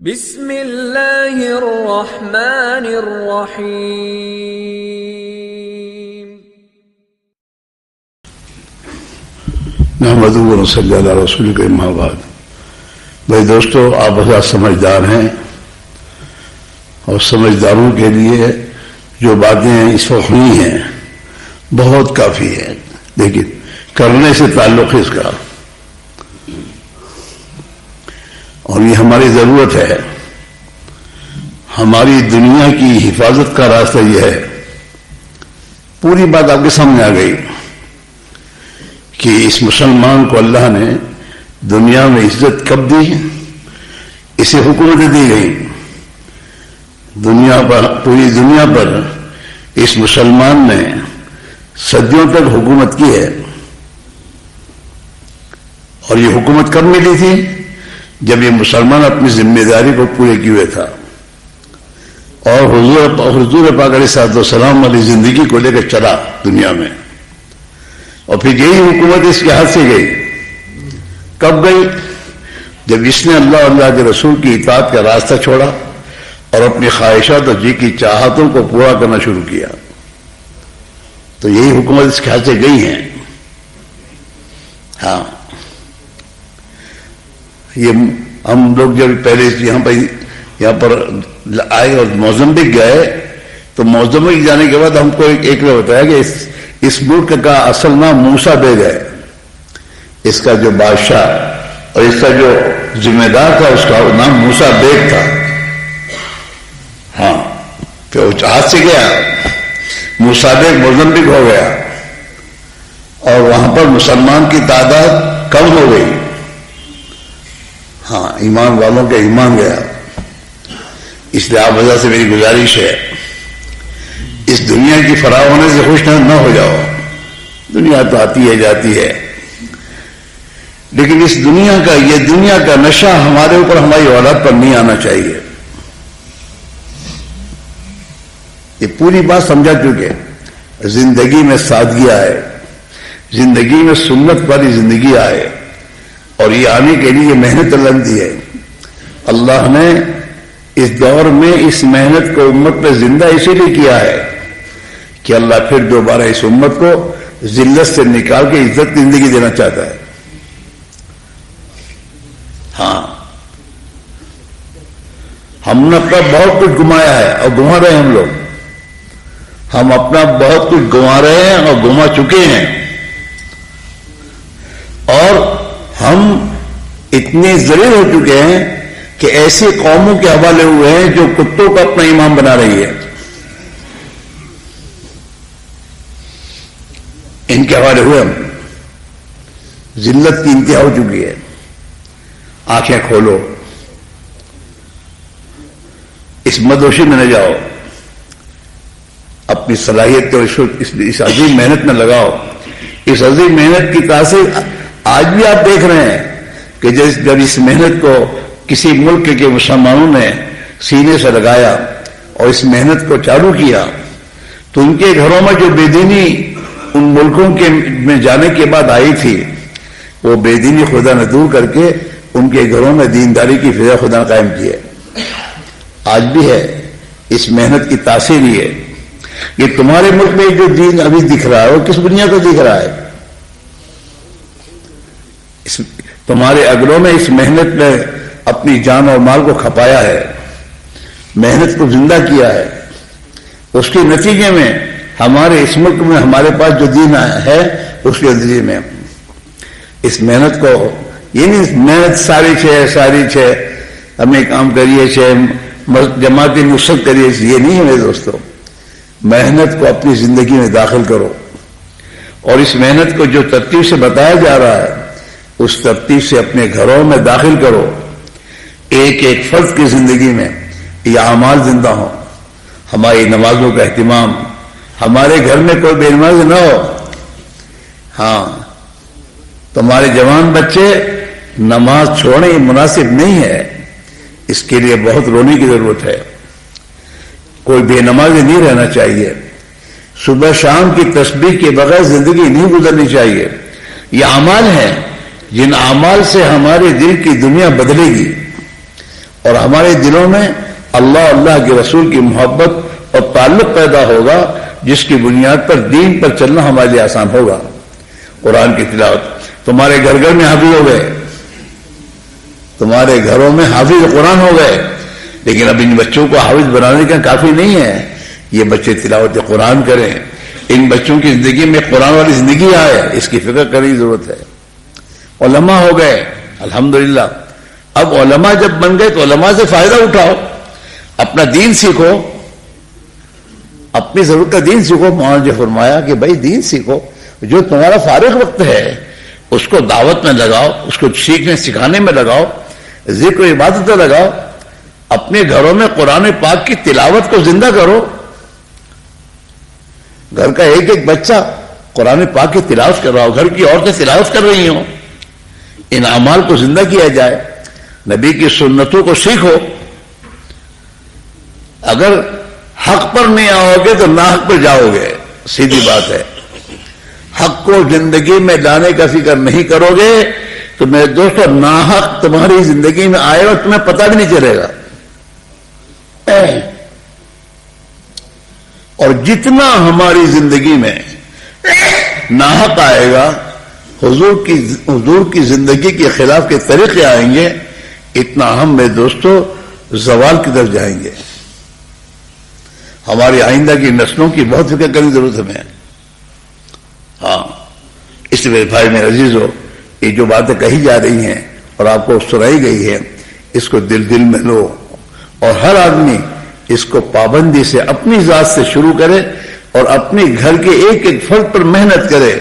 بسم اللہ الرحمن الرحیم۔ نحمدہ و نصلی علی رسول کے اما بعد۔ بھائی دوستو، آپ بہت سمجھدار ہیں اور سمجھداروں کے لیے جو باتیں اس وقت ہوئی ہیں بہت کافی ہیں، لیکن کرنے سے تعلق ہے اس کا، اور یہ ہماری ضرورت ہے۔ ہماری دنیا کی حفاظت کا راستہ یہ ہے۔ پوری بات آپ کے سامنے آ گئی کہ اس مسلمان کو اللہ نے دنیا میں عزت کب دی، اسے حکومتیں دی گئی دنیا پر، پوری دنیا پر اس مسلمان نے صدیوں تک حکومت کی ہے۔ اور یہ حکومت کب ملی تھی؟ جب یہ مسلمان اپنی ذمہ داری کو پورے کیے ہوئے تھا اور حضور پاک علیہ السلام والی زندگی کو لے کر چلا دنیا میں، اور پھر یہی حکومت اس کے ہاتھ سے گئی۔ کب گئی؟ جب اس نے اللہ اور اللہ کے رسول کی اطاعت کا راستہ چھوڑا اور اپنی خواہشات اور جی کی چاہتوں کو پورا کرنا شروع کیا، تو یہی حکومت اس کے ہاتھ سے گئی ہیں۔ ہاں، یہ ہم لوگ جب پہلے یہاں پر آئے اور موزمبک گئے، تو موزمبک جانے کے بعد ہم کو ایک نے بتایا کہ اس ملک کا اصل نام موسیٰ بیگ ہے۔ اس کا جو بادشاہ اور اس کا جو ذمہ دار تھا اس کا نام موسیٰ بیگ تھا۔ ہاں، پھر وہ ہاتھ سے گیا، موسیٰ بیگ موزمبک ہو گیا اور وہاں پر مسلمان کی تعداد کم ہو گئی۔ ہاں، ایمان والوں کا ایمان گیا۔ اس لیے آپ وجہ سے میری گزارش ہے، اس دنیا کی فراہ ہونے سے خوش نہ ہو جاؤ۔ دنیا تو آتی ہے جاتی ہے، لیکن اس دنیا کا نشہ ہمارے اوپر، ہماری اولاد پر نہیں آنا چاہیے۔ یہ پوری بات سمجھا چکے۔ زندگی میں سادگی آئے، زندگی میں سنت والی زندگی آئے، اور یہ آنے کے لیے محنت لگتی ہے۔ اللہ نے اس دور میں اس محنت کو امت پہ زندہ اسی لیے کیا ہے کہ اللہ پھر دوبارہ اس امت کو ذلت سے نکال کے عزت کی زندگی دینا چاہتا ہے۔ ہاں، ہم نے اپنا بہت کچھ گمایا ہے اور گما رہے ہیں ہم لوگ۔ ہم اپنا بہت کچھ گما رہے ہیں اور گما چکے ہیں، اور ہم اتنے ذلیل ہو چکے ہیں کہ ایسی قوموں کے حوالے ہوئے ہیں جو کتوں کو اپنا امام بنا رہی ہے۔ ان کے حوالے ہوئے ہم، ذلت کی انتہا ہو چکی ہے۔ آنکھیں کھولو، اس مدوشی میں نہ جاؤ، اپنی صلاحیت کو اس عظیم محنت میں لگاؤ۔ اس عظیم محنت کی تاثیر آج بھی آپ دیکھ رہے ہیں کہ جب اس محنت کو کسی ملک کے مسلمانوں نے سینے سے لگایا اور اس محنت کو چالو کیا، تو ان کے گھروں میں جو بے دینی ان ملکوں کے میں جانے کے بعد آئی تھی، وہ بے دینی خدا نے دور کر کے ان کے گھروں میں دینداری کی فضا خدا نے قائم کی ہے۔ آج بھی ہے، اس محنت کی تاثیر ہی ہے۔ یہ تمہارے ملک میں جو دین ابھی دکھ رہا ہے وہ کس بنیاد پر دکھ رہا ہے؟ تمہارے اگلوں نے اس محنت میں اپنی جان اور مال کو کھپایا ہے، محنت کو زندہ کیا ہے۔ اس کے نتیجے میں ہمارے اس ملک میں ہمارے پاس جو دین ہے، اس کے نتیجے میں اس محنت کو، یہ نہیں محنت ساری چھے ہمیں کام کریے، جماعتی نصرت کریے، یہ نہیں ہے میرے دوستوں۔ محنت کو اپنی زندگی میں داخل کرو، اور اس محنت کو جو ترتیب سے بتایا جا رہا ہے اس ترتیب سے اپنے گھروں میں داخل کرو۔ ایک ایک فرد کی زندگی میں یہ اعمال زندہ ہوں۔ ہماری نمازوں کا اہتمام، ہمارے گھر میں کوئی بے نماز نہ ہو۔ ہاں، تمہارے جوان بچے نماز چھوڑیں یہ مناسب نہیں ہے، اس کے لیے بہت رونے کی ضرورت ہے۔ کوئی بے نمازی نہیں رہنا چاہیے۔ صبح شام کی تسبیح کے بغیر زندگی نہیں گزرنی چاہیے۔ یہ اعمال ہیں جن اعمال سے ہمارے دل کی دنیا بدلے گی، اور ہمارے دلوں میں اللہ اللہ کے رسول کی محبت اور تعلق پیدا ہوگا، جس کی بنیاد پر دین پر چلنا ہمارے لیے آسان ہوگا۔ قرآن کی تلاوت، تمہارے گھر گھر میں حافظ ہو گئے، تمہارے گھروں میں حافظ قرآن ہو گئے، لیکن اب ان بچوں کو حافظ بنانے کا کافی نہیں ہے۔ یہ بچے تلاوت قرآن کریں، ان بچوں کی زندگی میں قرآن والی زندگی آئے، اس کی فکر کرنے کی ضرورت ہے۔ علماء ہو گئے الحمدللہ، اب علماء جب بن گئے تو علماء سے فائدہ اٹھاؤ، اپنا دین سیکھو، اپنی ضرورت کا دین سیکھو۔ مولانا نے فرمایا کہ بھائی دین سیکھو، جو تمہارا فارغ وقت ہے اس کو دعوت میں لگاؤ، اس کو سیکھنے سکھانے میں لگاؤ، ذکر و عبادت میں لگاؤ، اپنے گھروں میں قرآن پاک کی تلاوت کو زندہ کرو۔ گھر کا ایک ایک بچہ قرآن پاک کی تلاوت کر رہا ہو، گھر کی عورتیں تلاوت کر رہی ہوں، ان اعمال کو زندہ کیا جائے، نبی کی سنتوں کو سیکھو۔ اگر حق پر نہیں آؤ گے تو ناحق پر جاؤ گے، سیدھی بات ہے۔ حق کو زندگی میں لانے کا فکر نہیں کرو گے تو میرے دوستو ناحق تمہاری زندگی میں آئے اور تمہیں پتہ بھی نہیں چلے گا۔ اور جتنا ہماری زندگی میں ناحق آئے گا، حضور کی زندگی کے خلاف کے طریقے آئیں گے، اتنا ہم میرے دوستو زوال کی طرف جائیں گے۔ ہماری آئندہ کی نسلوں کی بہت فکر کرنے کی ضرورت ہے ہمیں۔ ہاں، اس لیے بھائی میرے عزیزو، یہ جو باتیں کہی جا رہی ہیں اور آپ کو سنائی گئی ہے، اس کو دل دل میں لو، اور ہر آدمی اس کو پابندی سے اپنی ذات سے شروع کرے اور اپنے گھر کے ایک ایک فرد پر محنت کرے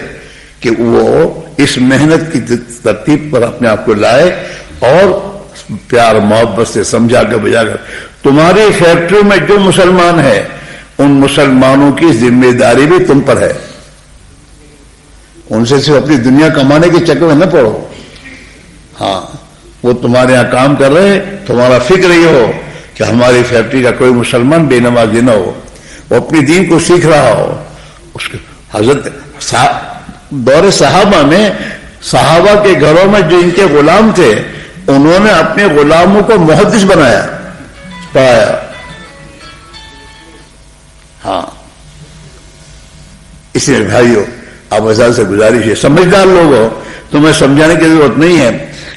کہ وہ اس محنت کی ترتیب پر اپنے آپ کو لائے اور پیار محبت سے سمجھا کر بجا کر۔ تمہاری فیکٹریوں میں جو مسلمان ہے ان مسلمانوں کی ذمہ داری بھی تم پر ہے، ان سے صرف اپنی دنیا کمانے کے چکر میں نہ پڑو۔ ہاں، وہ تمہارے یہاں کام کر رہے، تمہارا فکر یہ ہو کہ ہماری فیکٹری کا کوئی مسلمان بے نمازی نہ ہو، وہ اپنی دین کو سیکھ رہا ہو۔ اس کے حضرت دور صحابہ میں، صحابہ کے گھروں میں جو ان کے غلام تھے، انہوں نے اپنے غلاموں کو محدث بنایا، پڑھایا۔ ہاں، اس لیے بھائیو آپ حضرت سے گزارش ہے، سمجھدار لوگ ہو، تمہیں سمجھانے کی ضرورت نہیں ہے،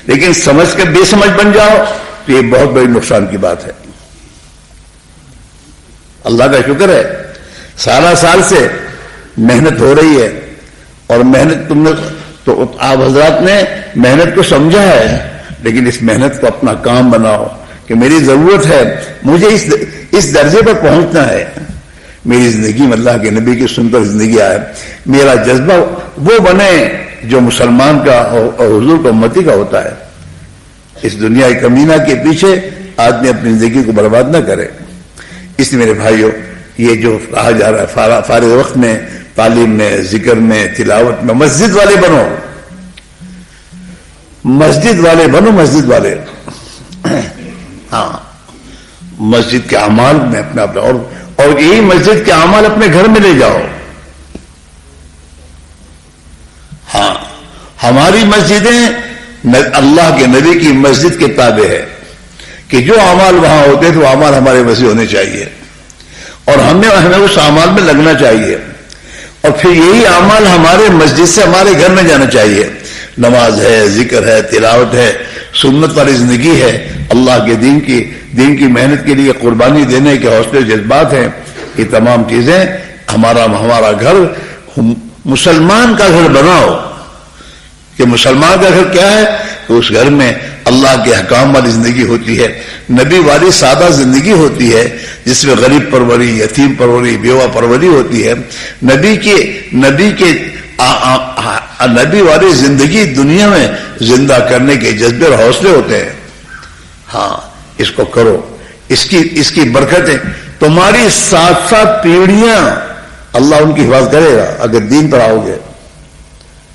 لیکن سمجھ کے بے سمجھ بن جاؤ تو یہ بہت بڑی نقصان کی بات ہے۔ اللہ کا شکر ہے، سارا سال سے محنت ہو رہی ہے، اور محنت تم نے تو آپ حضرات نے محنت کو سمجھا ہے، لیکن اس محنت کو اپنا کام بناؤ کہ میری ضرورت ہے، مجھے اس درجے پر پہنچنا ہے، میری زندگی میں اللہ کے نبی کی سنت زندگی آئے، میرا جذبہ وہ بنے جو مسلمان کا اور حضور کا امتی کا ہوتا ہے۔ اس دنیا کمینہ کے پیچھے آدمی اپنی زندگی کو برباد نہ کرے۔ اس لیے میرے بھائیوں، یہ جو کہا جا رہا ہے فارغ وقت میں، تعلیم میں، ذکر میں، تلاوت میں، مسجد والے بنو، مسجد والے بنو، مسجد والے۔ ہاں، مسجد کے اعمال میں اپنا اور یہی مسجد کے اعمال اپنے گھر میں لے جاؤ۔ ہاں، ہماری مسجدیں اللہ کے نبی کی مسجد کے تابع ہے کہ جو اعمال وہاں ہوتے تو وہ اعمال ہمارے مسجد ہونے چاہیے، اور ہمیں اس اعمال میں لگنا چاہیے، اور پھر یہی اعمال ہمارے مسجد سے ہمارے گھر میں جانا چاہیے۔ نماز ہے، ذکر ہے، تلاوت ہے، سنت والی زندگی ہے، اللہ کے دین کی محنت کے لیے قربانی دینے کے حوصلے جذبات ہیں، یہ تمام چیزیں ہمارا گھر مسلمان کا گھر بناؤ۔ کہ مسلمان کا گھر کیا ہے؟ کہ اس گھر میں اللہ کے حکام والی زندگی ہوتی ہے، نبی والی سادہ زندگی ہوتی ہے، جس میں غریب پروری، یتیم پروری، بیوہ پروری ہوتی ہے، نبی والی زندگی دنیا میں زندہ کرنے کے جذبے اور حوصلے ہوتے ہیں۔ ہاں، اس کو کرو، اس کی برکتیں تمہاری 7 پیڑھیاں اللہ ان کی حفاظت کرے گا اگر دین پر آؤ گے،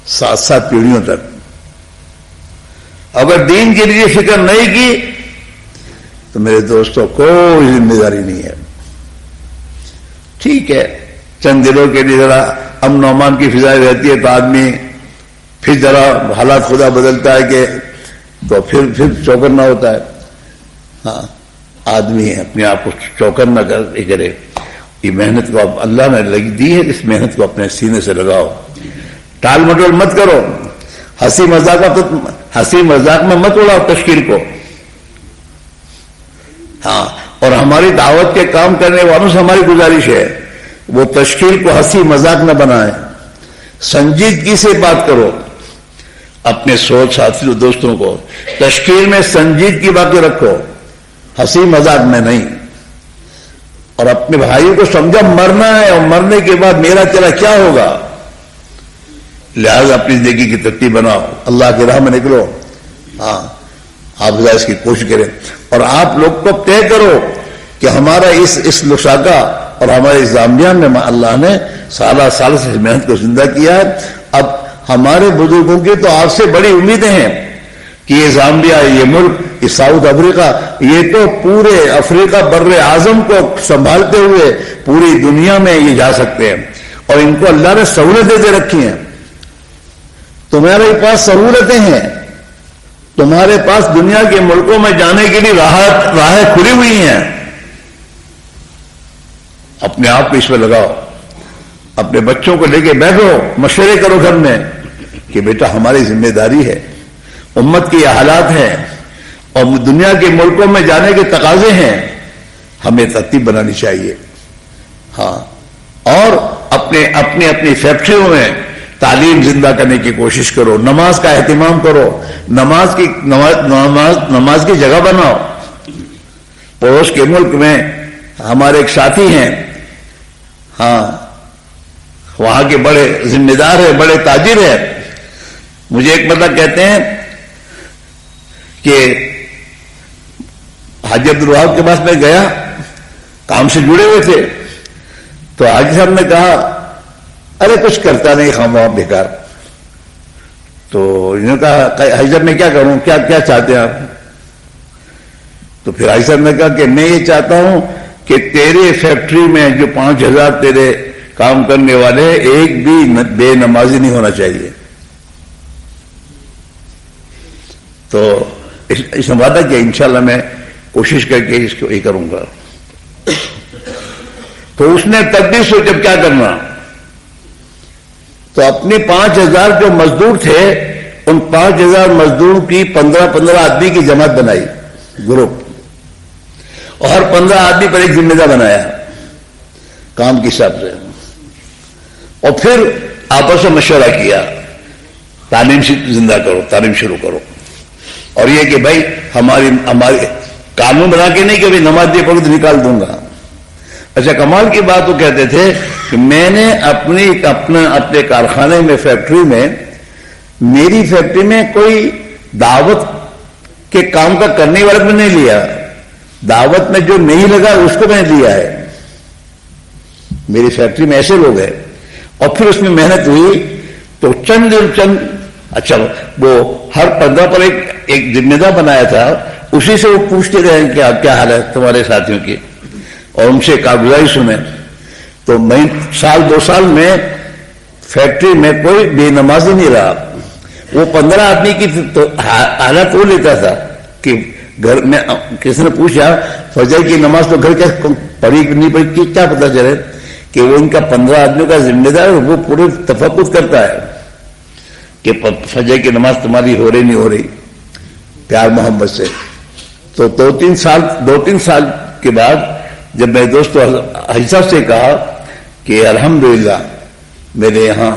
7 پیڑھیوں تک۔ اگر دین کے لیے فکر نہیں کی تو میرے دوستوں کوئی ذمہ داری نہیں ہے۔ ٹھیک ہے، چند دنوں کے لیے ذرا امن و امان کی فضا رہتی ہے تو آدمی پھر ذرا حالات خدا بدلتا ہے کہ تو پھر چوکنا ہوتا ہے۔ ہاں آدمی ہے، اپنے آپ کو چوکن نہ کرے. یہ محنت کو اب اللہ نے لگی دی ہے، اس محنت کو اپنے سینے سے لگاؤ. ٹال مٹول مت کرو، ہنسی مذاق میں مت اڑاؤ تشکیل کو. ہاں، اور ہماری دعوت کے کام کرنے والوں سے ہماری گزارش ہے وہ تشکیل کو ہنسی مذاق نہ بنائیں، سنجیدگی سے بات کرو. اپنے سوچ ساتھی دوستوں کو تشکیل میں سنجیدگی باتیں رکھو، ہنسی مذاق میں نہیں. اور اپنے بھائیوں کو سمجھا مرنا ہے، اور مرنے کے بعد میرا تیرا کیا ہوگا. لہذا اپنی زندگی کی ترتیب بناؤ، اللہ کی راہ میں نکلو. ہاں، آپ اس کی کوشش کریں، اور آپ لوگ کو طے کرو کہ ہمارا اس لساکا اور ہمارے اس زامبیا میں اللہ نے سالہ سال سے محنت کو زندہ کیا ہے. اب ہمارے بزرگوں کی تو آپ سے بڑی امیدیں ہیں کہ یہ زامبیا، یہ ملک، یہ ساؤتھ افریقہ، یہ تو پورے افریقہ بر اعظم کو سنبھالتے ہوئے پوری دنیا میں یہ جا سکتے ہیں، اور ان کو اللہ نے سہولتیں دے رکھی ہیں. تمہارے پاس سہولتیں ہیں، تمہارے پاس دنیا کے ملکوں میں جانے کے لیے راہیں کھلی ہوئی ہیں. اپنے آپ کو اس میں لگاؤ، اپنے بچوں کو لے کے بیٹھو، مشورے کرو گھر میں کہ بیٹا ہماری ذمہ داری ہے، امت کے یہ حالات ہیں اور دنیا کے ملکوں میں جانے کے تقاضے ہیں، ہمیں ترتیب بنانی چاہیے. ہاں، اور اپنی فیکٹریوں میں تعلیم زندہ کرنے کی کوشش کرو، نماز کا اہتمام کرو، نماز کی جگہ بناؤ. پڑوس کے ملک میں ہمارے ایک ساتھی ہیں، ہاں وہاں کے بڑے ذمہ دار ہیں، بڑے تاجر ہیں. مجھے ایک مطلب کہتے ہیں کہ حاجی عبدالوہاب کے پاس میں گیا، کام سے جڑے ہوئے تھے، تو حاجی صاحب نے کہا ارے کچھ کرتا نہیں، خواہ بیکار. تو انہوں نے کہا حاجی صاحب میں کیا کروں، کیا چاہتے ہیں آپ؟ تو پھر حاجی صاحب نے کہا کہ میں یہ چاہتا ہوں کہ تیرے فیکٹری میں جو 5000 تیرے کام کرنے والے، ایک بھی بے نمازی نہیں ہونا چاہیے. تو اس نے وعدہ کیا انشاءاللہ میں کوشش کر کے اس کو یہ کروں گا. تو اس نے تدبیر سوچا کیا کرنا. تو اپنے 5000 جو مزدور تھے، ان 5000 مزدور کی 15 آدمی کی جماعت بنائی، گروپ، اور ہر 15 آدمی پر ایک ذمہ دار بنایا کام کے حساب سے. اور پھر آپس میں مشورہ کیا، تعلیم زندہ کرو، تعلیم شروع کرو. اور یہ کہ بھائی ہماری قانون بنا کے نہیں کہ بھائی نماز دے پڑھو تو نکال دوں گا. اچھا کمال کی بات وہ کہتے تھے کہ میں نے اپنے کارخانے میں، فیکٹری میں، میری فیکٹری میں کوئی دعوت کے کام کا کرنے والا میں نہیں لیا، دعوت میں جو نہیں لگا اس کو میں نے لیا ہے. میری فیکٹری میں ایسے لوگ ہیں، اور پھر اس میں محنت ہوئی تو چند اچھا وہ ہر 15 پر ایک ذمہ دار بنایا تھا، اسی سے وہ پوچھتے رہے کہ کیا حال ہے تمہارے ساتھیوں کی، اور ان سے کارگزاری سنیں. تو میں سال 2 سال میں فیکٹری میں کوئی بے نمازی نہیں رہا. وہ 15 آدمی کی حالت وہ لیتا تھا کہ گھر میں کسی نے پوچھا فجر کی نماز تو گھر کیا پڑھی نہیں پڑھی، کیا پتا چلے کہ وہ ان کا 15 آدمیوں کا ذمہ دار، وہ پورے تفقد کرتا ہے کہ فجر کی نماز تمہاری ہو رہی نہیں ہو رہی، پیار محبت سے. تو 2-3 سال کے بعد جب میں دوستو حاجی صاحب سے کہا کہ الحمدللہ میرے یہاں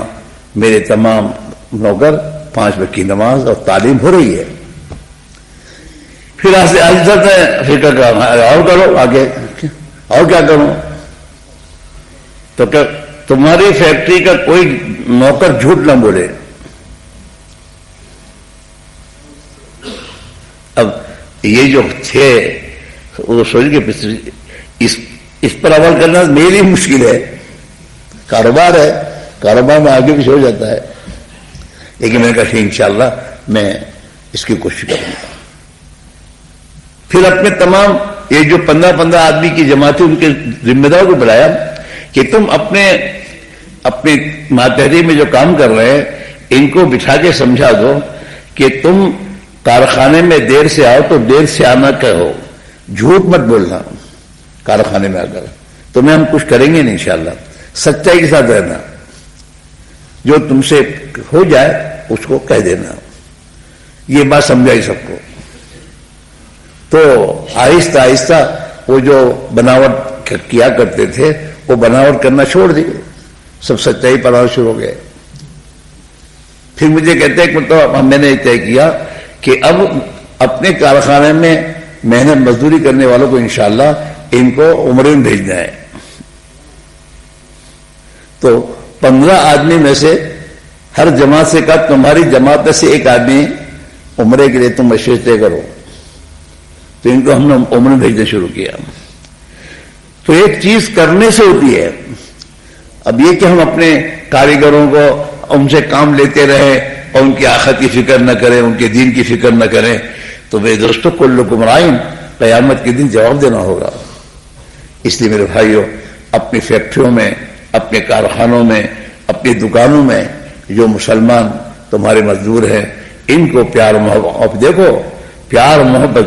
میرے تمام نوکر 5 وقت کی نماز اور تعلیم ہو رہی ہے. پھر حاجی صاحب نے فکر کہا اور کرو آگے، اور کیا کروں؟ تو کہ تمہاری فیکٹری کا کوئی نوکر جھوٹ نہ بولے. اب یہ جو تھے وہ سوچ کے اس پر عمل کرنا میری مشکل ہے، کاروبار ہے، کاروبار میں آگے پیچھے ہو جاتا ہے. لیکن میں نے کہا انشاءاللہ میں اس کی کوشش کروں گا. پھر اپنے تمام یہ جو 15 آدمی کی جماعت ان کے ذمہ داروں کو بلایا کہ تم اپنے ماتحری میں جو کام کر رہے ہیں ان کو بٹھا کے سمجھا دو کہ تم کارخانے میں دیر سے آؤ تو دیر سے آنا کہو، جھوٹ مت بولنا کارخانے میں آ کر، تمہیں ہم کچھ کریں گے نہیں انشاءاللہ. سچائی کے ساتھ رہنا، جو تم سے ہو جائے اس کو کہہ دینا. یہ بات سمجھائی سب کو. تو آہستہ آہستہ وہ جو بناوٹ کیا کرتے تھے وہ بناوٹ کرنا چھوڑ دیے، سب سچائی پر آنا شروع ہو گئے. پھر مجھے کہتے ہیں کہ مطلب میں نے طے کیا کہ اب اپنے کارخانے میں محنت مزدوری کرنے والوں کو انشاءاللہ ان کو عمرے میں بھیجنا ہے. تو 15 آدمی میں سے ہر جماعت سے کہا تمہاری جماعت میں سے ایک آدمی عمرے کے لیے تم مشورے طے کرو. تو ان کو ہم نے عمرے میں بھیجنا شروع کیا. تو ایک چیز کرنے سے ہوتی ہے. اب یہ کہ ہم اپنے کاریگروں کو ان سے کام لیتے رہے اور ان کی آخرت کی فکر نہ کریں، ان کے دین کی فکر نہ کریں، تو میرے دوستوں کلکم رائن، قیامت کے دن جواب دینا ہوگا. اس لیے میرے بھائیوں، اپنی فیکٹریوں میں، اپنے کارخانوں میں، اپنی دکانوں میں جو مسلمان تمہارے مزدور ہیں ان کو پیار محبت، دیکھو پیار محبت،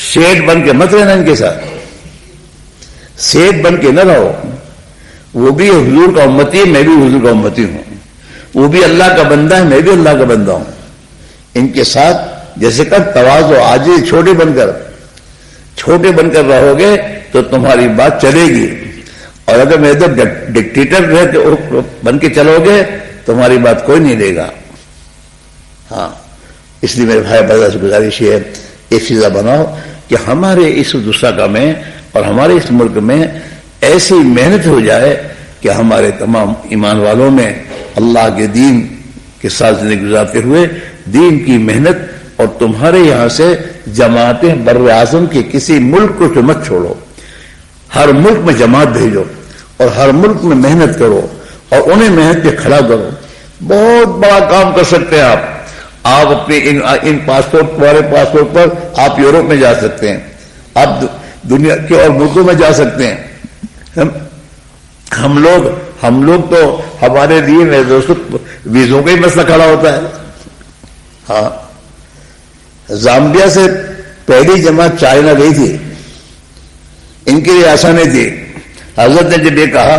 شیٹ بن کے مت رہنا ان کے ساتھ، سیٹ بن کے نہ رہو. وہ بھی حضور کا امتی ہے، میں بھی حضور کا امتی ہوں. وہ بھی اللہ کا بندہ ہے، میں بھی اللہ کا بندہ ہوں. ان کے ساتھ جیسے کہ تواضع، عاجز، چھوٹے بن کر رہو گے تو تمہاری بات چلے گی. اور اگر میں ادھر ڈکٹیٹر بن کے چلو گے تمہاری بات کوئی نہیں لے گا. ہاں، اس لیے میرے بھائی بڑا سے گزارش ہے ایک فضا بناؤ کہ ہمارے اس دوسرا میں اور ہمارے اس ملک میں ایسی محنت ہو جائے کہ ہمارے تمام ایمان والوں میں اللہ کے دین کے ساتھ زندگی گزارتے ہوئے دین کی محنت. اور تمہارے یہاں سے جماعتیں بر اعظم کے کسی ملک کو مت چھوڑو، ہر ملک میں جماعت بھیجو اور ہر ملک میں محنت کرو اور انہیں محنت پہ کھڑا کرو. بہت بڑا کام کر سکتے ہیں آپ اپنے ان پاسپورٹ، تمہارے پاسپورٹ پر آپ یورپ میں جا سکتے ہیں، آپ دنیا کے اور ملکوں میں جا سکتے ہیں. ہم لوگ تو ہمارے لیے میرے دوستوں ویزوں کا ہی مسئلہ کھڑا ہوتا ہے. ہاں، زامبیا سے پہلی جماعت چائنا گئی تھی، ان کے لیے آسانی تھی. حضرت نے جب یہ کہا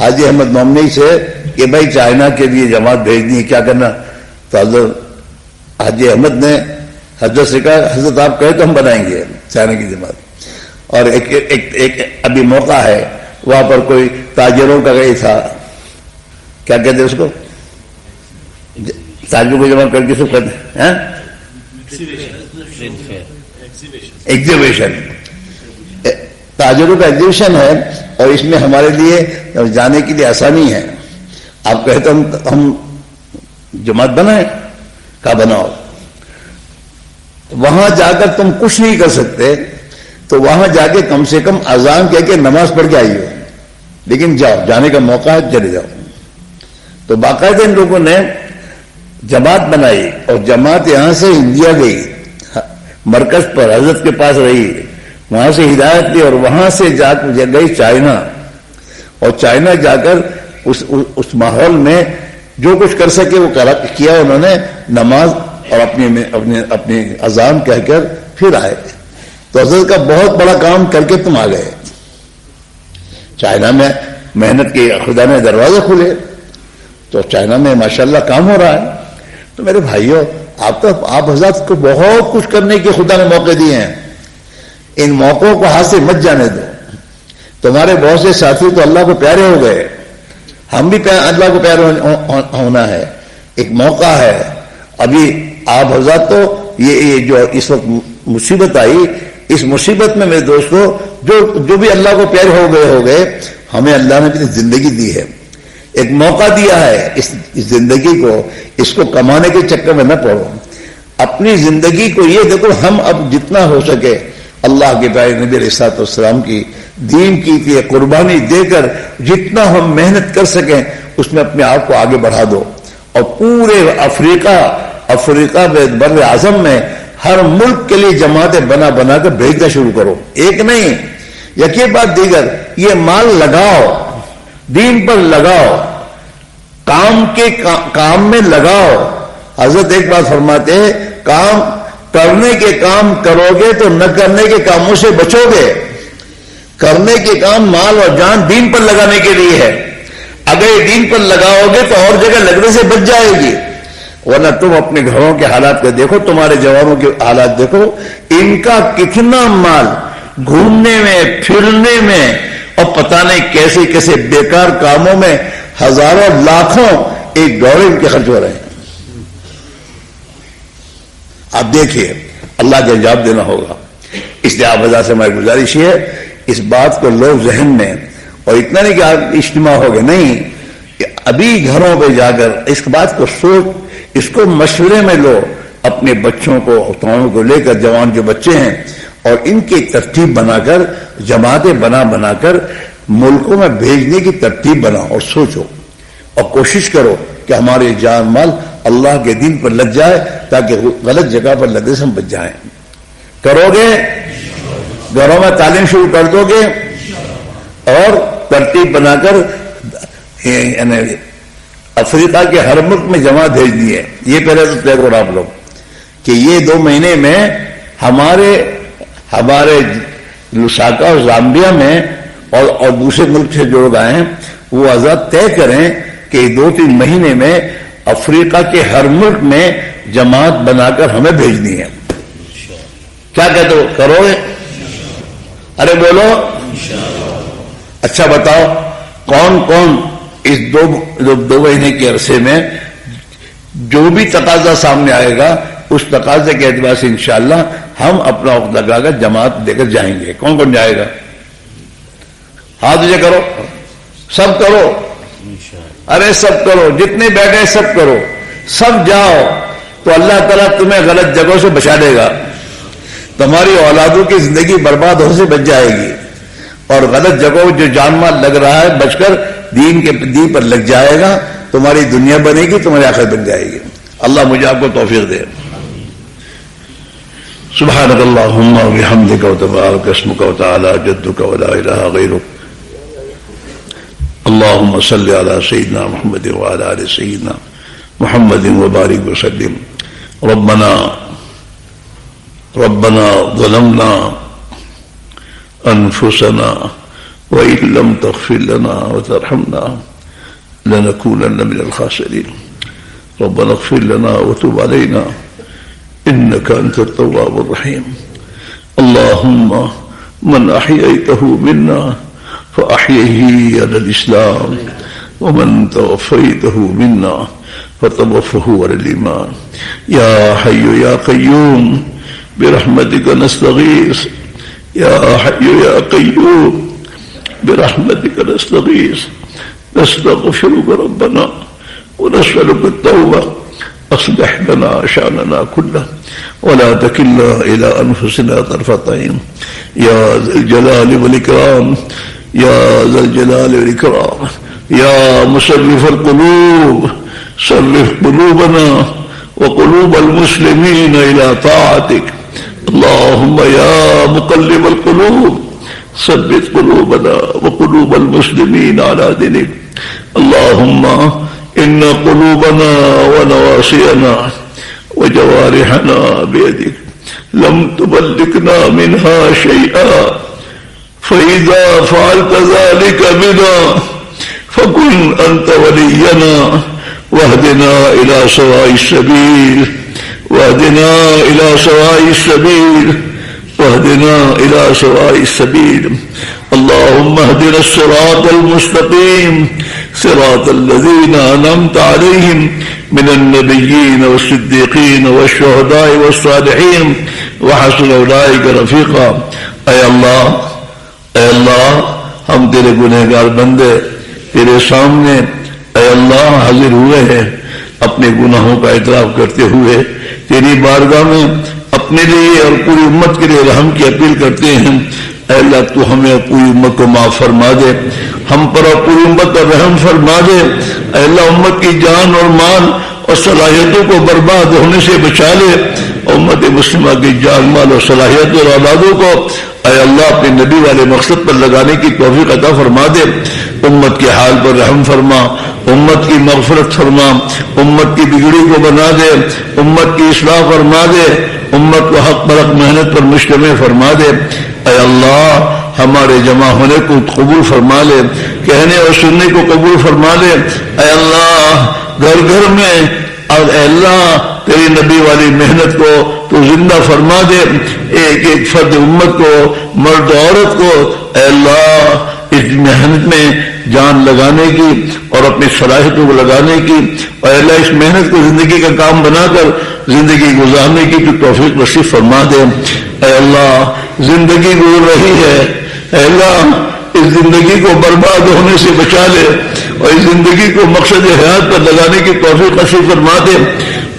حاجی احمد مومنی سے کہ بھائی چائنا کے لیے جماعت بھیجنی ہے، کیا کرنا؟ تو حضرت حاجی احمد نے حضرت سے کہا حضرت آپ کہے تو ہم بنائیں گے چائنا کی جماعت. اور ایک ابھی موقع ہے وہاں پر کوئی تاجروں کا گئی تھا، کیا کہتے ہیں اس کو، تاجروں کو جمع کر کے سب کہتے ہیں ایگزیبیشن، تاجروں کا ایگزیبیشن ہے. اور اس میں ہمارے لیے جانے کے لیے آسانی ہے. آپ کہتے ہم جماعت بنائیں، کہا بناؤ. وہاں جا کر تم کچھ نہیں کر سکتے تو وہاں جا کے کم سے کم اذان کہہ کے نماز پڑھ کے آئیے، لیکن جاؤ، جانے کا موقع ہے چلے جاؤ. تو باقاعدہ ان لوگوں نے جماعت بنائی اور جماعت یہاں سے انڈیا گئی، مرکز پر حضرت کے پاس رہی، وہاں سے ہدایت لی اور وہاں سے جا گئی چائنا. اور چائنا جا کر اس ماحول میں جو کچھ کر سکے وہ کیا انہوں نے، نماز اور اپنی اذان کہہ کر پھر آئے. تو حضرت کا بہت بڑا کام کر کے تم آ گئے. چائنا میں محنت کے خدا نے دروازے کھلے تو چائنا میں ماشاءاللہ کام ہو رہا ہے. تو میرے بھائیوں، آپ حضرت کو بہت کچھ کرنے کے خدا نے موقع دیے ہیں. ان موقعوں کو ہاتھ سے مت جانے دو. تمہارے بہت سے ساتھی تو اللہ کو پیارے ہو گئے، ہم بھی اللہ کو پیارے ہونا ہے. ایک موقع ہے. ابھی آپ حضرت تو یہ جو اس وقت مصیبت آئی، اس مصیبت میں میرے دوستو جو بھی اللہ کو پیارے ہو گئے، ہمیں اللہ نے بھی زندگی دی ہے، ایک موقع دیا ہے. اس زندگی کو، اس کو کمانے کے چکر میں نہ پڑو. اپنی زندگی کو یہ دیکھو، ہم اب جتنا ہو سکے اللہ کے پیارے نبی علیہ الصلوۃ والسلام کی دین کی قربانی دے کر جتنا ہم محنت کر سکیں اس میں اپنے آپ کو آگے بڑھا دو. اور پورے افریقہ میں بر اعظم میں ہر ملک کے لیے جماعتیں بنا کر بھیجنا شروع کرو. ایک نہیں، یکی بات دیگر، یہ مال لگاؤ، دین پر لگاؤ، کام میں لگاؤ. حضرت ایک بات فرماتے ہیں، کرنے کے کام کرو گے تو نہ کرنے کے کاموں سے بچو گے. کرنے کے کام مال اور جان دین پر لگانے کے لیے ہے. اگر یہ دین پر لگاؤ گے تو اور جگہ لگنے سے بچ جائے گی. ورنہ تم اپنے گھروں کے حالات کو دیکھو, تمہارے جوانوں کے حالات دیکھو, ان کا کتنا مال گھومنے میں, پھرنے میں, اور پتہ نہیں کیسے کیسے بیکار کاموں میں ہزاروں لاکھوں ایک دورے ان کے خرچ ہو رہے ہیں. آپ دیکھیے, اللہ کا جواب دینا ہوگا. اس لیے آپ وجہ سے ہماری گزارش ہے, اس بات کو لو ذہن میں, اور اتنا نہیں کہ آپ اجتماع ہو گئے, نہیں, ابھی گھروں پہ جا کر اس بات کو سوچ, اس کو مشورے میں لو, اپنے بچوں کو, تمہاروں کو لے کر, جوان جو بچے ہیں, اور ان کی ترتیب بنا کر, جماعتیں بنا کر ملکوں میں بھیجنے کی ترتیب بناؤ, اور سوچو اور کوشش کرو کہ ہمارے جان مال اللہ کے دین پر لگ جائے, تاکہ غلط جگہ پر لگنے سے ہم بچ جائیں. کرو گے, گھروں میں تعلیم شروع کر دو گے, اور ترتیب بنا کر افریقہ کے ہر ملک میں جماعت بھیجنی ہے. یہ پہلے تو طے کرو آپ لوگ کہ یہ 2 مہینے میں ہمارے لساکا اور زامبیا میں اور دوسرے ملک سے جو لوگ آئے ہیں وہ آزاد طے کریں کہ 2-3 مہینے میں افریقہ کے ہر ملک میں جماعت بنا کر ہمیں بھیجنی ہے. کیا کہتے ہو, کرو گے؟ ارے بولو. اچھا بتاؤ, کون کون اس 2 مہینے کے عرصے میں جو بھی تقاضا سامنے آئے گا اس تقاضے کے اعتبار سے انشاءاللہ ہم اپنا وقت لگا کر جماعت دے کر جائیں گے. کون کون جائے گا؟ ہاتھ یہ کرو, سب کرو. ارے سب کرو, جتنے بیٹھے سب کرو, سب جاؤ, تو اللہ تعالیٰ تمہیں غلط جگہوں سے بچا دے گا. تمہاری اولادوں کی زندگی برباد ہونے سے بچ جائے گی, اور غلط جگہوں جو جان مال لگ رہا ہے بچ کر دین پر لگ جائے گا. تمہاری دنیا بنے گی, تمہاری آخرت بن جائے گی. اللہ مجھے آپ کو توفیق دے. سبحانک اللہم و بحمدک و تبارک اسمک و تعالی جدک و لا الہ غیرک. اللہم صلی علی سیدنا محمد و علی آل سیدنا محمد و بارک وسلم. ربنا ظلمنا انفسنا وإن لم تغفر لنا وترحمنا لنكونن من الخاسرين. ربنا اغفر لنا وتب علينا إنك أنت التواب الرحيم. اللهم من أحييته منا فأحيه على الإسلام, ومن توفيته منا فتوفه على الإيمان. يا حي يا قيوم برحمتك نستغيث, يا حي يا قيوم برحمتك نستغيث. نستغفرك ربنا ونسألك التوبة. أصلح لنا شأننا كله ولا تكلنا إلى أنفسنا طرفة عين. يا ذا الجلال والإكرام, يا ذا الجلال والإكرام, يا مصرف القلوب صرف قلوبنا وقلوب المسلمين إلى طاعتك. اللهم يا مقلب القلوب ثبت قلوبنا وقلوب المسلمين على دينك. اللهم إن قلوبنا ونواصينا وجوارحنا بيدك, لم تبلغنا منها شيئا, فإذا فعلت ذلك بنا فكن أنت ولينا, واهدنا إلى سواء السبيل, واهدنا إلى سواء السبيل, واهدنا إلى سواء السبيل. اللهم اهدنا الصراط المستقيم, صراط الذين أنعمت عليهم من النبيين والصديقين والشهداء والصالحين وحسن أولئك رفيقا. اے اللہ, ہم تیرے گنہگار بندے تیرے سامنے اے اللہ حاضر ہوئے ہیں, اپنے گناہوں کا اعتراف کرتے ہوئے تیری بارگاہ میں اپنے لیے اور پوری امت کے لیے رحم کی اپیل کرتے ہیں. اے اللہ, تو ہمیں پوری امت کو معاف فرما دے, ہم پر اور پوری امت پر رحم فرما دے. اے اللہ, امت کی جان اور مال اور صلاحیتوں کو برباد ہونے سے بچا لے. امت مسلمہ کی جان مال اور صلاحیت اور اولادوں کو اے اللہ اپنے نبی والے مقصد پر لگانے کی توفیق عطا فرما دے. امت کے حال پر رحم فرما, امت کی مغفرت فرما, امت کی بگڑی کو بنا دے, امت کی اصلاح فرما دے. امت کو حق پر حق محنت پر مجتمع فرما دے. اے اللہ ہمارے جمع ہونے کو قبول فرما لے, کہنے اور سننے کو قبول فرما لے. اے اللہ گھر گھر میں اور اے اللہ تیری نبی والی محنت کو تو زندہ فرما دے, ایک ایک فرد امت کو, مرد عورت کو اے اللہ اس محنت میں جان لگانے کی اور اپنی صلاحیتوں کو لگانے کی, اور اللہ اس محنت کو زندگی کا کام بنا کر زندگی گزارنے کی تو توفیق نصیب فرما دے. اے اللہ زندگی گزر رہی ہے, اے اللہ اس زندگی کو برباد ہونے سے بچا لے اور اس زندگی کو مقصد حیات پر لگانے کی توفیق نصیب فرما دے.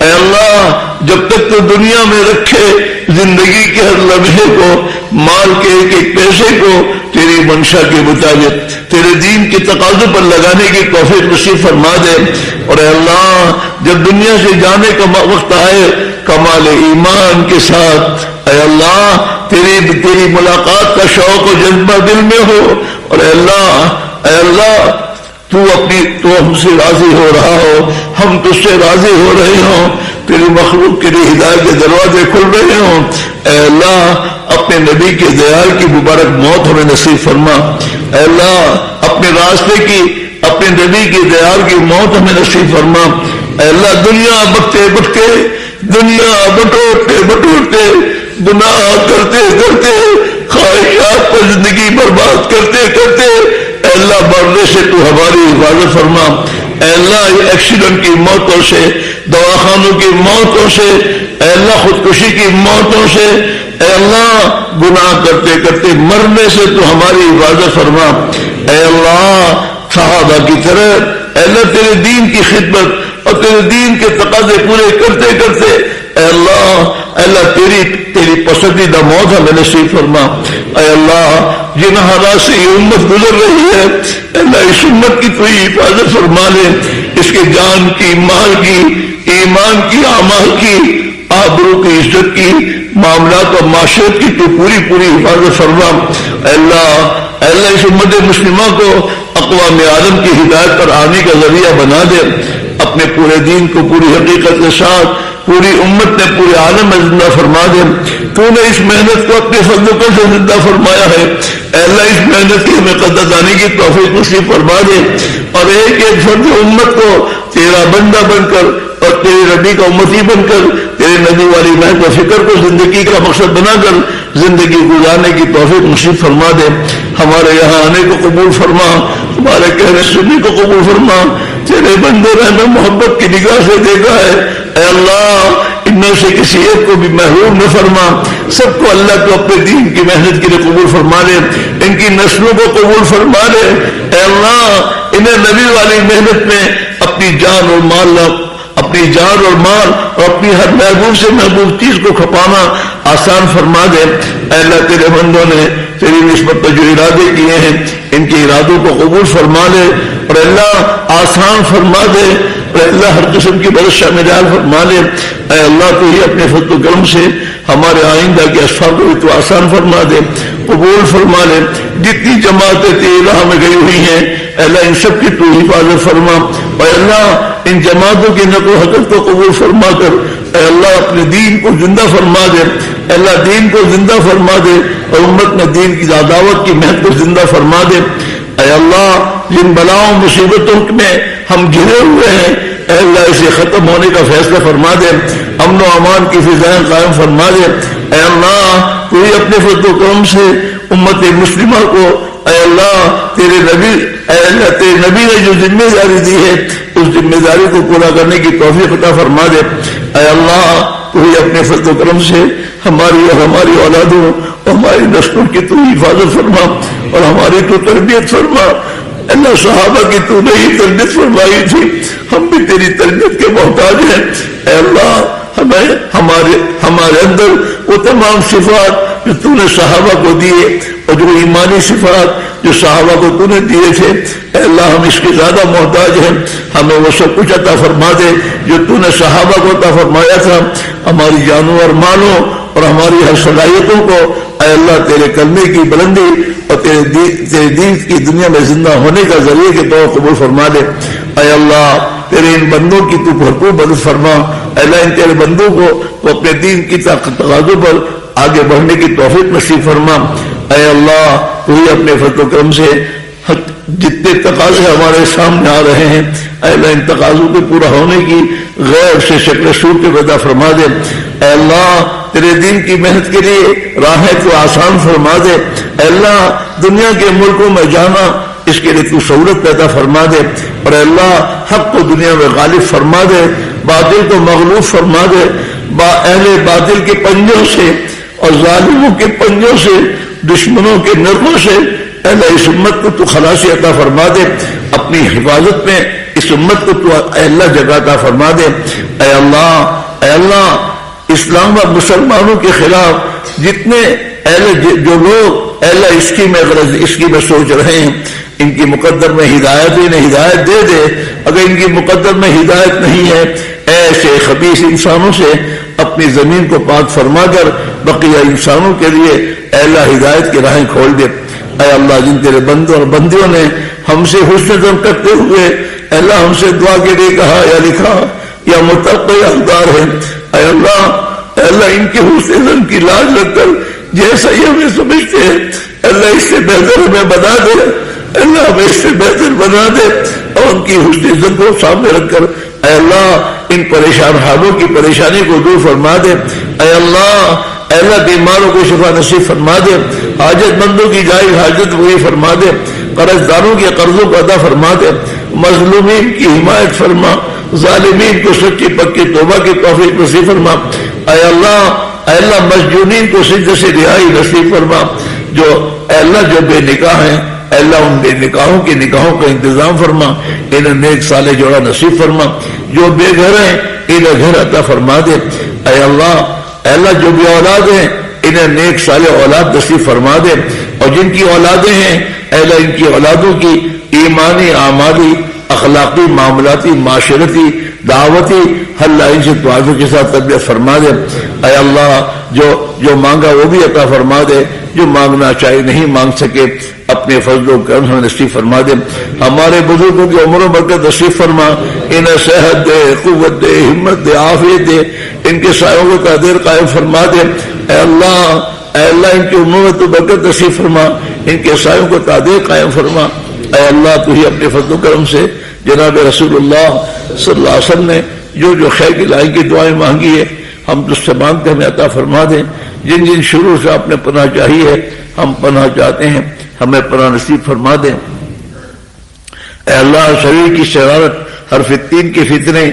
اے اللہ جب تک تو دنیا میں رکھے زندگی کے ہر لمحے کو, مال کے ایک ایک پیسے کو تیری منشا کے مطابق تیرے دین کے تقاضے پر لگانے کی توفیق نصیب فرما دے. اور اے اللہ جب دنیا سے جانے کا وقت آئے کمال ایمان کے ساتھ اے اللہ تیری ملاقات کا شوق و جذبہ دل میں ہو. اور اے اللہ تو ہم سے راضی ہو رہا ہو, ہم تجھ سے راضی ہو رہے ہوں, تیری مخلوق کے لیے ہدایت کے دروازے کھل رہے ہوں. اے اللہ اپنے نبی کے دیال کی مبارک موت ہمیں نصیب فرما. اے اللہ اپنے راستے کی اپنے نبی کے دیال کی موت ہمیں نصیب فرما. اے اللہ دنیا بٹتے بٹتے دنیا بٹوٹتے گناہ کرتے کرتے خواہشات پر زندگی برباد کرتے کرتے اے اللہ مرنے سے تو ہماری حفاظت فرما. اے اللہ ایکسیڈنٹ کی موتوں سے, دواخانوں کی موتوں سے, اے اللہ خودکشی کی موتوں سے, اے اللہ گناہ کرتے کرتے مرنے سے تو ہماری حفاظت فرما. اے اللہ صحابہ کی طرح اے اللہ تیرے دین کی خدمت اور تیرے دین کے تقاضے پورے کرتے کرتے اے اللہ تیری پسندیدہ موت ہمیں نصیب فرما. اے اللہ جن حالات سے یہ امت گزر رہی ہے اے اللہ اس امت کی تو حفاظت فرما لے, اس کے جان کی, مال کی, ایمان کی, اعمال کی, آبرو کی, عزت کی, معاملات اور معاشرت کی تو پوری حفاظت فرما. اے اللہ اس امت مسلمہ کو اقوام عالم کی ہدایت پر آنے کا ذریعہ بنا دے. اپنے پورے دین کو پوری حقیقت کے ساتھ پوری امت نے پورے عالم میں زندہ فرما دے. تو نے اس محنت کو اپنے فضل و کرم سے زندہ فرمایا ہے. اے اللہ اس محنت کی ہمیں قدردانی کی توفیق نصیب فرما دے, اور ایک ایک فرد امت کو تیرا بندہ بن کر اور تیرے نبی کا امتی بن کر تیرے نبی والی محنت و فکر کو زندگی کا مقصد بنا کر زندگی گزارنے کی توفیق نصیب فرما دے. ہمارے یہاں آنے کو قبول فرما, ہمارے کہنے سننے کو قبول فرما. تیرے بندے رحم محبت کی نگاہ سے دیکھا ہے. اے اللہ ان میں سے کسی ایک کو بھی محروم نہ فرما, سب کو اللہ کو اپنے دین کی محنت کے لیے قبول فرما لے, ان کی نسلوں کو قبول فرما لے. اے اللہ انہیں نبی والی محنت میں اپنی جان اور مال اور اپنی ہر محبوب سے محبوب چیز کو کھپانا آسان فرما دے. اے اللہ تیرے بندوں نے تیری نسبت پر جو ارادے کیے ہیں ان کے ارادوں کو قبول فرما لے, اور اللہ آسان فرما دے, اور اللہ ہر قسم کی مدد شامل فرما لے. اے اللہ تو ہی اپنے فضل و کرم سے ہمارے آئندہ کے اسفار کو بھی تو آسان فرما دے, قبول فرما لے. جتنی جماعتیں تیری راہ میں گئی ہوئی ہیں اے اللہ ان سب کی تو حفاظت فرما. اور اللہ ان جماعتوں کی نقل و حرکت کو قبول فرما کر اے اللہ اپنے دین کو زندہ فرما دے. اے اللہ دین کو زندہ فرما دے اور امت میں دین کی دعوت کی محنت کو زندہ فرما دے. اے اللہ جن بلاؤں مصیبتوں میں ہم گھرے ہوئے ہیں اے اللہ اسے ختم ہونے کا فیصلہ فرما دے, امن و امان کی فضائیں قائم فرما دے. اے اللہ تو ہی اپنے فضل و کرم سے امت مسلمہ کو اے اللہ تیرے نبی نے جو ذمہ داری دی ہے اس ذمہ داری کو پورا کرنے کی توفیق عطا فرما دے. اے اللہ تو ہی اپنے فضل و کرم سے ہماری اور ہماری اولادوں اور ہماری نسلوں کی تو حفاظت فرما اور ہماری تو تربیت فرما. اللہ صحابہ کی تو نے ہی تربیت فرمائی تھی, ہم بھی تیری تربیت کے محتاج ہیں. اے اللہ ہمارے اندر وہ تمام صفات جو تو نے صحابہ کو دیے اور جو ایمانی صفات جو صحابہ کو تو نے دیے تھے اے اللہ ہم اس کے زیادہ محتاج ہیں. ہمیں وہ سب کچھ عطا فرما دے جو تو نے صحابہ کو عطا فرمایا تھا. ہماری جانوں اور مالوں اور ہماری ہر صلاحیتوں کو اے اللہ تیرے کلمے کی بلندی اور تیرے دین کی دنیا میں زندہ ہونے کا ذریعے کے طور قبول فرما دے. اے اللہ تیرے ان بندوں کی تو بھرپور مدد فرما اللہ ان تیرے بندوں کو تو اپنے دین کی تقاضوں پر آگے بڑھنے کی توفیق نصیب فرما. اے اللہ تو ہی اپنے فضل و کرم سے جتنے تقاضے ہمارے سامنے آ رہے ہیں اے اللہ ان تقاضوں کے پورا ہونے کی غیر سے شکل صورت پیدا فرما دے. اے اللہ تیرے دین کی محنت کے لیے راہیں تو آسان فرما دے. اے اللہ دنیا کے ملکوں میں جانا اس کے لیے تو سہولت پیدا فرما دے. اور اے اللہ حق کو دنیا میں غالب فرما دے, باطل کو مغلوب فرما دے. اہل باطل کے پنجوں سے اور ظالموں کے پنجوں سے, دشمنوں کے نرغوں سے اے اللہ اس امت کو تو خلاصی عطا فرما دے. اپنی حفاظت میں اس امت کو تو اے اللہ جگہ عطا فرما دے. اے اللہ اسلام و مسلمانوں کے خلاف جتنے جو لوگ اے اللہ اسکی میں سوچ رہے ہیں ان کی مقدر میں ہدایت انہیں ہدایت دے دے. اگر ان کی مقدر میں ہدایت نہیں ہے ایسے خبیث انسانوں سے اپنی زمین کو پاک فرما کر بقیہ انسانوں کے لیے اے اللہ ہدایت کی راہیں کھول دے. اے اللہ جن تیرے بندوں اور بندیوں نے ہم سے حسن ظن کرتے ہوئے اے اللہ ہم سے دعا کے لیے کہا یا لکھا یا متقی حقدار ہے اے اللہ ان کے حسن ظن کی لاج رکھ کر جیسا یہ ہمیں سمجھتے ہیں اللہ اس سے بہتر ہمیں بنا دے. اللہ ہمیں اس سے بہتر بنا دے اور ان کی حسن ظن کو سامنے رکھ کر اے اللہ ان پریشان حالوں کی پریشانی کو دور فرما دے. اے اللہ بیماروں کو شفا نصیب فرما دے. حاجت مندوں کی جائز حاجت وہی فرما دے. قرض داروں کے قرضوں کو ادا فرما دے. مظلومین کی حمایت فرما. ظالمین کو سچی پکی توبہ کی توفیق نصیب فرما. اے اللہ مسجونین کو سجدے سے رہائی نصیب فرما. اے اللہ جو بے نکاح ہیں اے اللہ ان بے نکاحوں کی نکاحوں کا انتظام فرما. انہیں نیک صالح جوڑا نصیب فرما. جو بے گھر ہیں انہیں گھر عطا فرما دے. اے اللہ جو بھی اولاد ہیں انہیں نیک صالح اولاد نصیب فرما دے. اور جن کی اولادیں ہیں اے اللہ ان کی اولادوں کی ایمانی اعمالی اخلاقی معاملاتی معاشرتی دعوتی اللہ ان سے توازن کے ساتھ تربیت فرما دے. اے اللہ جو مانگا وہ بھی عطا فرما دے. جو مانگنا چاہے نہیں مانگ سکے اپنے فضل و کرم ہمیں نصیب فرما دے. ہمارے بزرگوں کی عمر و برکت نصیب فرما. انہیں صحت دے, قوت دے, ہمت دے, عافیت دے. ان کے سایوں کو تعدیر قائم فرما دے. اے اللہ ان کی عمر و برکت نصیب فرما. ان کے سایوں کو تعدیر قائم فرما. اے اللہ تو ہی اپنے فضل و کرم سے جناب رسول اللہ صلی اللہ علیہ وسلم نے جو خیر کی لائی کی دعائیں مانگی ہے ہم تجھ سے مانگتے ہمیں عطا فرما دیں. جن شروع سے آپ نے پناہ چاہی ہے ہم پناہ چاہتے ہیں ہمیں پناہ نصیب فرما دیں. اے اللہ شریر کی شرارت, ہر فتین کے فتنے,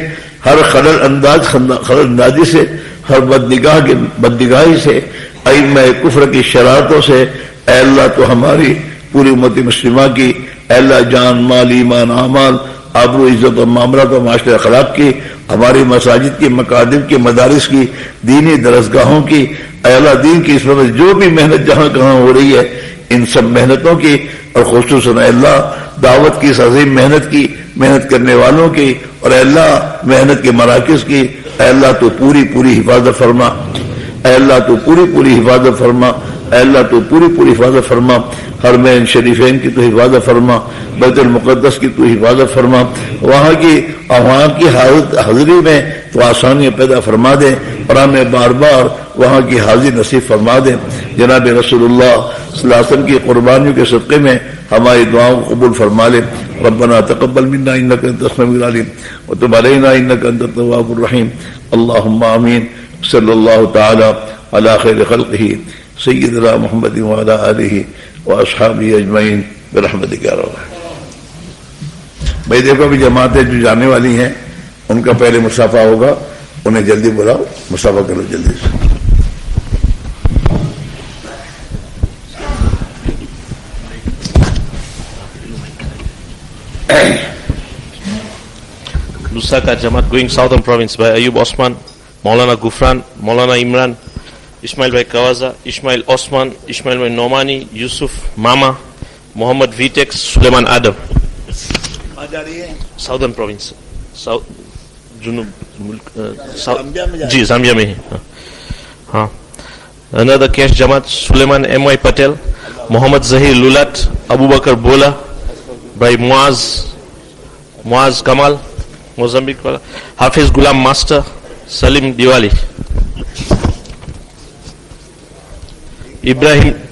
ہر خلل اندازی سے, ہر بدنگاہی سے, ائمہ کفر کی شرارتوں سے اے اللہ تو ہماری پوری امت مسلمہ کی اے اللہ جان مال ایمان اعمال آبرو عزت و معاملات و معاشرے اخلاق کی, ہماری مساجد کی, مکاتب کی, مدارس کی, دینی درسگاہوں کی اے اللہ دین کی اس میں جو بھی محنت جہاں کہاں ہو رہی ہے ان سب محنتوں کی اور خصوصاً اے اللہ دعوت کی عظیم محنت کرنے والوں کی اور اے اللہ محنت کے مراکز کی اے اللہ تو پوری حفاظت فرما. اے اللہ تو پوری حفاظت فرما. اے اللہ تو پوری حفاظت فرما. حرمین شریفین کی تو حفاظت فرما. بیت المقدس کی تو حفاظت فرما. وہاں کی حاضری میں تو آسانیاں پیدا فرما دے اور ہمیں بار بار وہاں کی حاضری نصیب فرما دے. جناب رسول اللہ صلی اللہ علیہ وسلم کی قربانیوں کے صدقے میں ہماری دعاؤں کو قبول فرما لے. ربنا تقبل منا انك انت السميع العليم وتب علينا انك انت التواب الرحيم. اللهم امين. صلی اللہ تعالی علی خیر خلقہ سیدنا محمد وعلی آلہ واصحابہ اجمعین برحمتک یا رب. بھائی دیکھو ابھی جماعتیں جو جانے والی ہیں ان کا پہلے مصافحہ ہوگا, انہیں جلدی بلاؤ, مصافحہ کرو جلدی سے. Lusaka Jamaat going Southern Province by Ayub Osman, Maulana Gufran, Maulana Imran, Ismail Bhai Kawaza, Ismail Osman, Ismail Bhai Nomani, Yusuf Mama, Muhammad Vitex, Suleiman Adam. Southern Province, G Zambia میں ہاں. Another cash Jamaat, Suleiman M.Y. Patel, Muhammad Zahir Lulat, Abu Bakar Bola, Bhai Muaz Kamal, Mozambique wala, Hafiz Gulam Master, Salim Diwali, Ibrahim